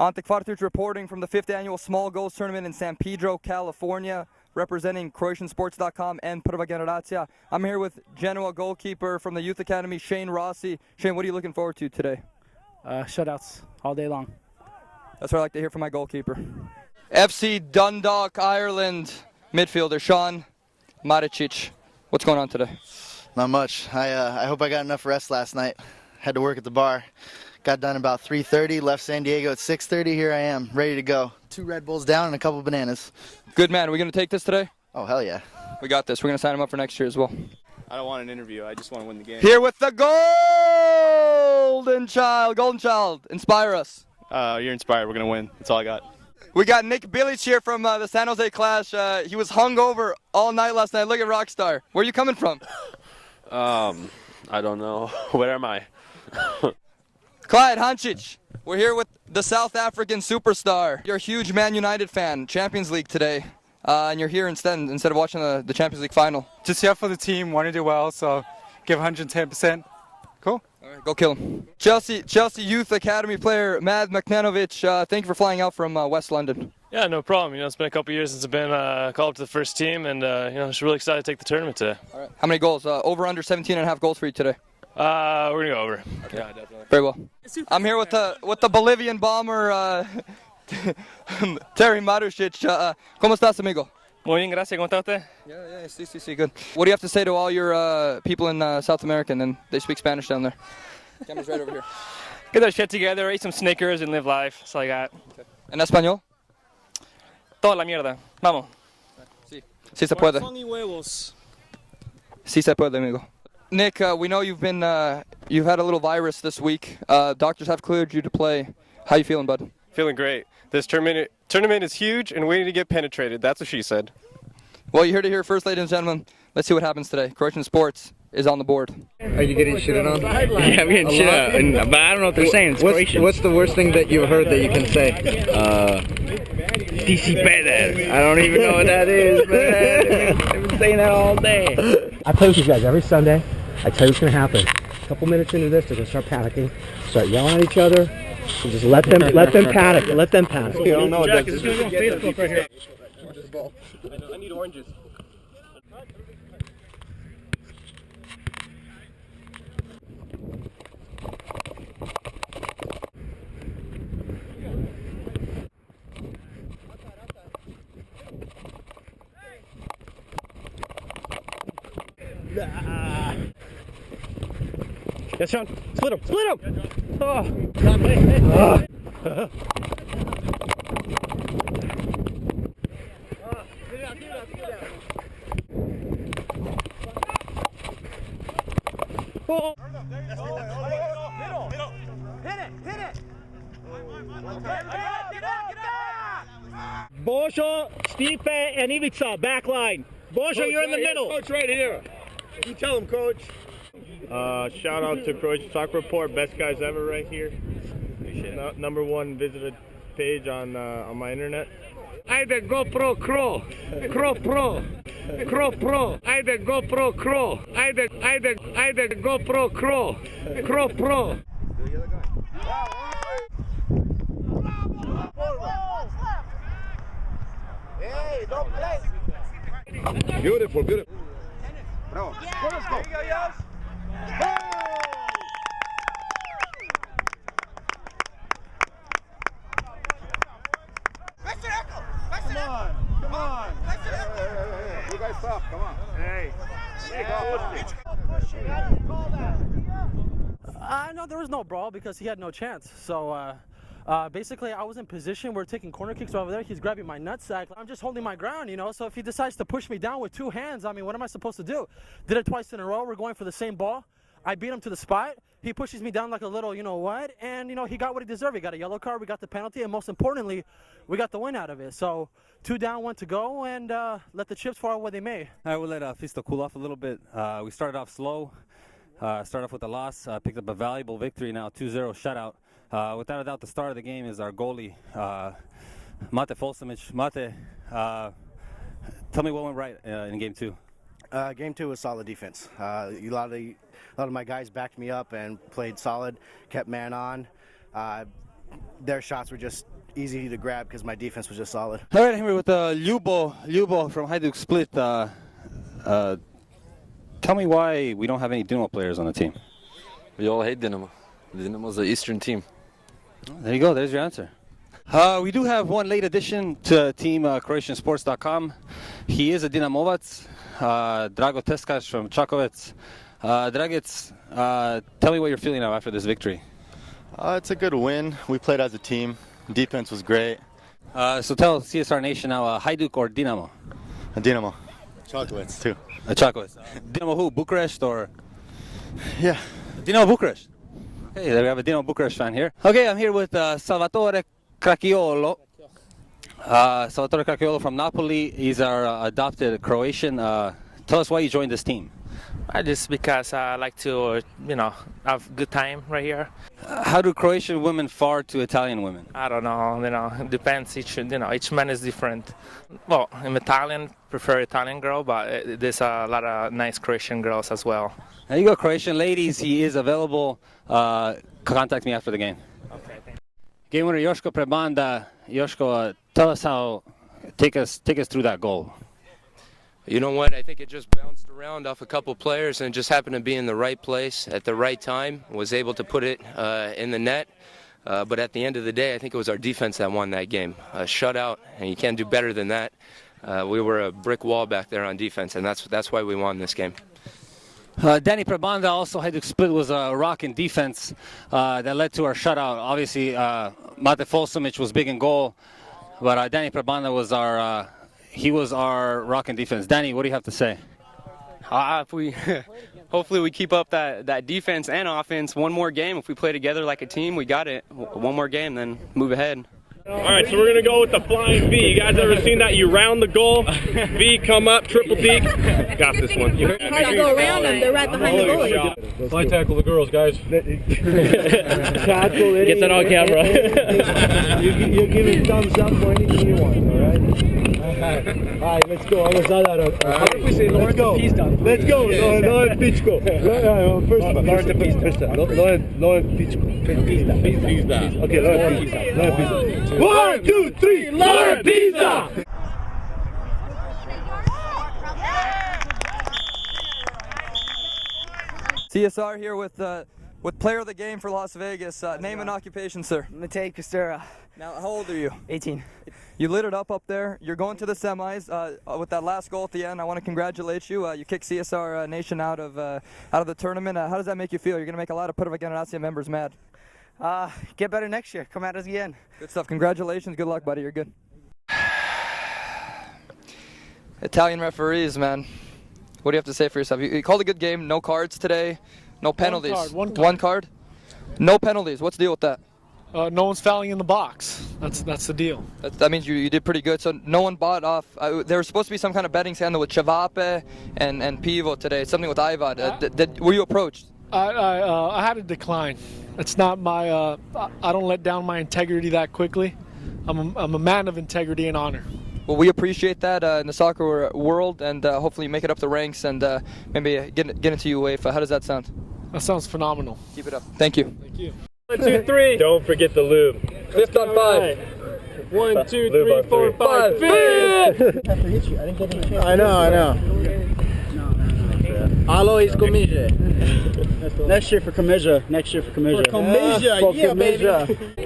Ante Kvartuc reporting from the 5th annual Small Goals Tournament in San Pedro, California, representing CroatianSports.com and Prva Generacija. I'm here with Genoa goalkeeper from the Youth Academy, Shane Rossi. Shane, what are you looking forward to today? Shutouts all day long. That's what I like to hear from my goalkeeper. FC Dundalk, Ireland, midfielder Sean Maricic. What's going on today? Not much. I hope I got enough rest last night. Had to work at the bar. Got done about 3:30, left San Diego at 6:30. Here I am, ready to go. 2 Red Bulls down and a couple bananas. Good man. Are we going to take this today? Oh, hell yeah. We got this. We're going to sign him up for next year as well. I don't want an interview. I just want to win the game. Here with the Golden Child. Inspire us. You're inspired. We're going to win. That's all I got. We got Nick Bilic here from the San Jose Clash. He was hungover all night last night. Look at Rockstar. Where are you coming from? I don't know. Where am I? Clyde Hancic. We're here with the South African superstar. You're a huge Man United fan. Champions League today. And you're here instead of watching the Champions League final. Just here for the team, want to do well, so give 110%. Cool. All right, go kill him. Chelsea Youth Academy player Mad Maknanovic, thank you for flying out from West London. Yeah, no problem. It's been a couple years since I've been called up to the first team, and just really excited to take the tournament today. All right. How many goals? Over under 17.5 goals for you today. We're gonna go over. Okay. Yeah, definitely. Very well. I'm here with the Bolivian bomber Terry Marušić. ¿Cómo estás, amigo? Muy bien, gracias. ¿Cómo está usted? Yeah, sí, good. What do you have to say to all your people in South America? And then they speak Spanish down there. Camera's right over here. Get our shit together, eat some Snickers, and live life. That's all I got. Okay. ¿En español? Toda la mierda. Vamos. Sí se puede. Corazón y huevos. Sí se puede, amigo. Nick, we know you've had a little virus this week. Doctors have cleared you to play. How you feeling, bud? Feeling great. This tournament is huge, and we need to get penetrated. That's what she said. Well, you heard it here first, ladies and gentlemen. Let's see what happens today. Croatian Sports is on the board. Are you getting shitted on? Yeah, I'm getting shit on. But I don't know what they're saying. It's Croatian. What's the worst thing that you've heard that you can say? DC better. I don't even know what that is, man. I've been saying that all day. I play with these guys every Sunday. I tell you what's going to happen. A couple minutes into this, they're going to start panicking, start yelling at each other. So just let them panic. Let them panic. You don't know what Jack, this is going to go on Facebook right here. I need oranges. Yes, Sean. Split him. Oh. Oh. Hit it. Božo, Stipe, and Ivica, back line. Božo, you're in the middle. Coach, right here. You tell him, Coach. Shout out to Croatian Soccer Report, best guys ever right here. Number 1 visited page on my internet. Ajde GoPro Crow. Crow Pro. Ajde GoPro Crow. Ajde GoPro Crow. Crow Pro. Hey, don't play. Beautiful. Bravo. Let's go. Come on. You guys stop. Come on. Hey. No, there was no brawl because he had no chance. So basically, I was in position. We're taking corner kicks over there. He's grabbing my nutsack. I'm just holding my ground, So if he decides to push me down with 2 hands, I mean, what am I supposed to do? Did it twice in a row. We're going for the same ball. I beat him to the spot. He pushes me down like a little, what? And, he got what he deserved. He got a yellow card. We got the penalty. And most importantly, we got the win out of it. So 2 down, 1 to go. And let the chips fall where they may. I will let Fisto cool off a little bit. We started off slow. Started off with a loss. Picked up a valuable victory now, 2-0 shutout. Without a doubt, the star of the game is our goalie, Mate Folsamic. Mate, tell me what went right in Game 2. Game 2 was solid defense. A lot of my guys backed me up and played solid, kept man on. Their shots were just easy to grab because my defense was just solid. All right, I'm here with Ljubo from Hajduk Split. Tell me why we don't have any Dinamo players on the team. We all hate Dinamo. Dinamo's the Eastern team. There you go. There's your answer. We do have one late addition to team CroatianSports.com. He is a Dinamovac, Drago Teskaš from Čakovec. Dragic, tell me what you're feeling now after this victory. It's a good win. We played as a team. Defense was great. So tell CSR Nation now, Hajduk or Dinamo? Dinamo. Čakovec too. Čakovec. Dinamo who? Bucharest or? Yeah. Dinamo Bucharest. Okay, there we have a Dinamo Bucharest fan here. Okay, I'm here with Salvatore Cracchiolo. Salvatore Cracchiolo from Napoli. He's our adopted Croatian. Tell us why you joined this team. Just because I like to, have a good time right here. How do Croatian women fare to Italian women? I don't know, it depends. Each man is different. Well, I'm Italian, prefer Italian girl, but there's a lot of nice Croatian girls as well. There you go, Croatian ladies. He is available. Contact me after the game. Okay, thank you. Game winner Joško Prebanda. Joško, tell us how. Take us through that goal. You know what? I think it just bounced around off a couple players and just happened to be in the right place at the right time. Was able to put it in the net. But at the end of the day, I think it was our defense that won that game. A shutout, and you can't do better than that. We were a brick wall back there on defense, and that's why we won this game. Danny Prebanda also Hajduk Split was a rock in defense that led to our shutout. Obviously, Mate Folsomic was big in goal, but Danny Prebanda was our rock in defense. Danny, what do you have to say? Hopefully we keep up that defense and offense one more game. If we play together like a team, we got it. One more game, then move ahead. All right, so we're going to go with the flying V. You guys ever seen that? You round the goal, V come up, triple deke. Got this one. How do you go around them? They're right behind the goalie. Fly tackle the girls, guys. Get that on camera. You're giving thumbs up for anything you want, all right? All right, let's go. Let's go. Let's go. Loren Pičko. First one. Loren Pičko. Okay, Loren Pičko. 1, 2, 3, Loren Pizza! CSR here with player of the game for Las Vegas. Name and occupation, sir. Matej Kostura. Now, how old are you? 18. You lit it up there. You're going to the semis with that last goal at the end. I want to congratulate you. You kicked CSR Nation out of the tournament. How does that make you feel? You're going to make a lot of Puerto Generacia members mad. Get better next year. Come at us again. Good stuff. Congratulations. Good luck, buddy. You're good. Italian referees, man. What do you have to say for yourself? You called a good game. No cards today. No penalties. One card. No penalties. What's the deal with that? No one's fouling in the box. That's the deal. That means you did pretty good. So no one bought off. There was supposed to be some kind of betting scandal with Chavape and Pivo today. Something with Ivad. Were you approached? I had to decline. It's not my. I don't let down my integrity that quickly. I'm a man of integrity and honor. Well, we appreciate that in the soccer world, and hopefully you make it up the ranks and maybe get into UEFA. How does that sound? That sounds phenomenal. Keep it up. Thank you. Thank you. 1, 2, 3. Don't forget the lube. Lift on 5. 1, 2, 3, 4, 5. I know. Alois Komizha. Next year for Komizha.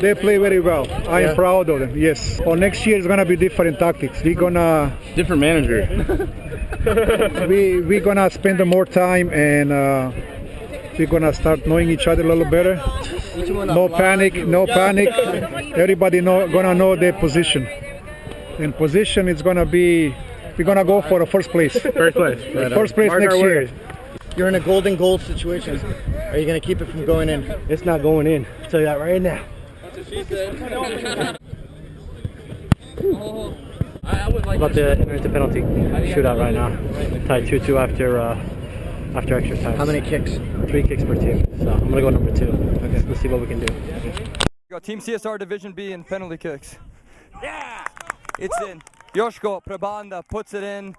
They play very well. I am proud of them, yes. For next year, it's going to be different tactics. We're going to... Different manager. We're going to spend more time and we're going to start knowing each other a little better. No panic. Everybody going to know their position. And position is going to be... We're going to go for the first place. First place next year. You're in a golden goal situation. Are you going to keep it from going in? It's not going in. I'll tell you that right now. About to enter into penalty shootout right now. Tied 2-2 after extra time. How many kicks? 3 kicks per team. So I'm going to go number 2. Okay. Let's see what we can do. We got Team CSR Division B in penalty kicks. Yeah! It's in. Joško Prebanda puts it in.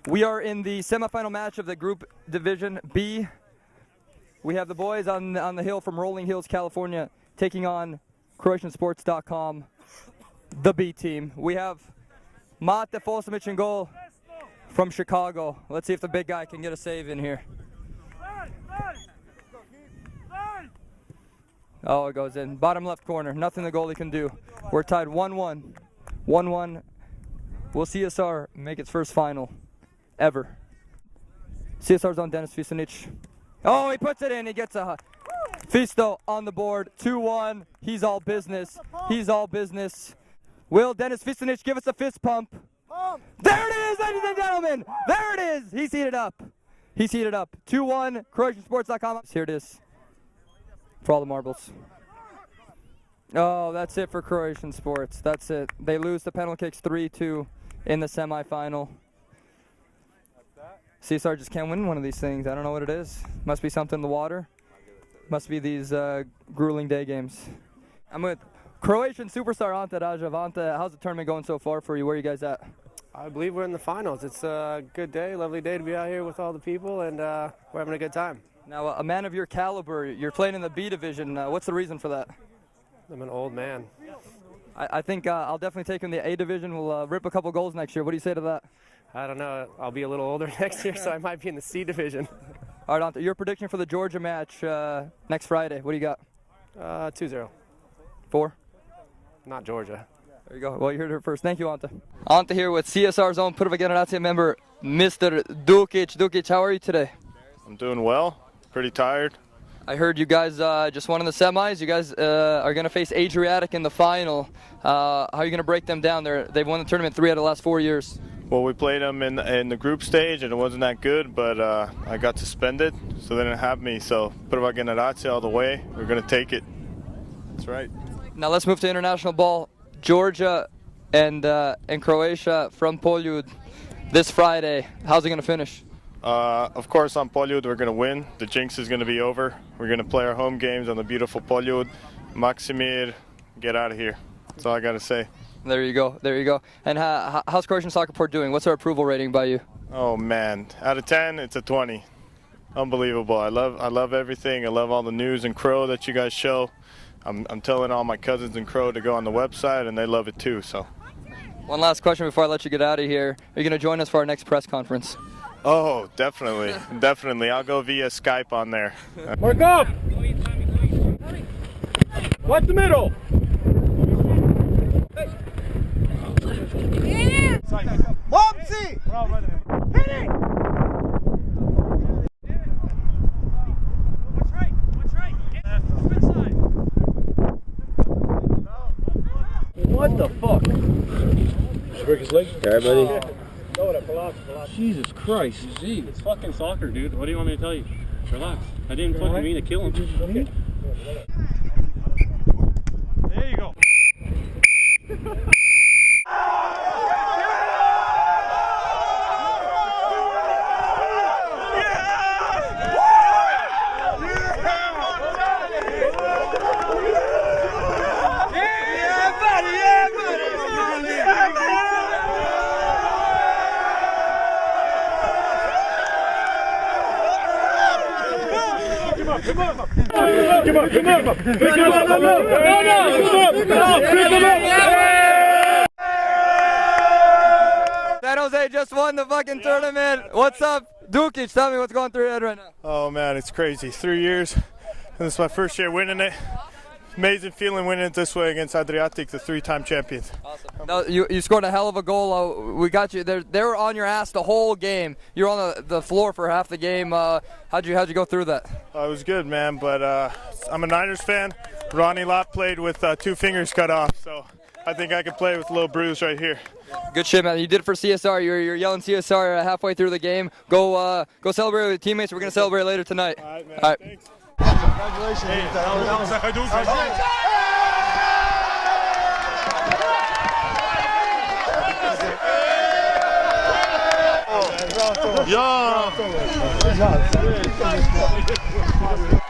We are in the semifinal match of the Group Division B. We have the boys on the hill from Rolling Hills, California, taking on CroatianSports.com. the B team. We have Mate Fosimic in goal from Chicago. Let's see if the big guy can get a save in here. Oh, it goes in. Bottom left corner. Nothing the goalie can do. We're tied 1-1. 1-1. Will CSR make its first final ever? CSR's on Dennis Fisanic. Oh, he puts it in. He gets a Fisto on the board. 2-1. He's all business. He's all business. Will Dennis Fisanic give us a fist pump? There it is, ladies and gentlemen. There it is. He's heated up. He's heated up. 2-1. CroatianSports.com. Here it is. For all the marbles. Oh, that's it for Croatian Sports. That's it. They lose the penalty kicks 3-2 in the semifinal. CSR just can't win one of these things. I don't know what it is. Must be something in the water. Must be these grueling day games. I'm with Croatian superstar Ante Raja. Ante, how's the tournament going so far for you? Where are you guys at? I believe we're in the finals. It's a good day, lovely day to be out here with all the people, and we're having a good time. Now, a man of your caliber, you're playing in the B division. What's the reason for that? I'm an old man. I think I'll definitely take him in the A division. We'll rip a couple goals next year. What do you say to that? I don't know. I'll be a little older next year, so I might be in the C division. All right, Ante, your prediction for the Georgia match next Friday. What do you got? 2-0. 4? Not Georgia. There you go. Well, you heard it first. Thank you, Ante. Ante here with CSR's own Prva Generacija member, Mr. Dukic. Dukic, how are you today? I'm doing well. Pretty tired. I heard you guys just won in the semis. You guys are going to face Adriatic in the final. How are you going to break them down? They've won the tournament 3 out of the last 4 years. Well, we played them in the group stage, and it wasn't that good, but I got suspended, so they didn't have me. So, Prva Generacija all the way. We're going to take it. That's right. Now let's move to international ball. Georgia and Croatia from Poljud this Friday. How's it going to finish? Of course, on Poljud, we're going to win. The jinx is going to be over. We're going to play our home games on the beautiful Poljud. Maksimir, get out of here. That's all I got to say. There you go. There you go. And how's Croatian Soccer Report doing? What's our approval rating by you? Oh, man. Out of 10, it's a 20. Unbelievable. I love everything. I love all the news in Crow that you guys show. I'm telling all my cousins in Crow to go on the website, and they love it too. So, one last question before I let you get out of here. Are you going to join us for our next press conference? Oh, definitely. Definitely. I'll go via Skype on there. Mark up! Watch the middle! Momci! Hit it! What the fuck? Did you break his leg? Alright, buddy. Jesus Christ. Gee, it's fucking soccer, dude. What do you want me to tell you? Relax. I didn't fucking mean to kill him. Okay. There you go. San Jose just won the fucking tournament. What's up, Dukic? Tell me what's going through your head right now. Oh, man, it's crazy. 3 years. This is my first year winning it. Amazing feeling winning it this way against Adriatic, the 3-time champions. Awesome. No, you scored a hell of a goal. We got you. They were on your ass the whole game. You were on the floor for half the game. How'd you go through that? It was good, man, but I'm a Niners fan. Ronnie Lott played with 2 fingers cut off, so I think I could play with a little bruise right here. Good shit, man. You did it for CSR. You're yelling CSR halfway through the game. Go celebrate with your teammates. We're going to celebrate later tonight. All right, man. All right. Thanks. Congratulations. Hey, that was a Hadouk. Yo!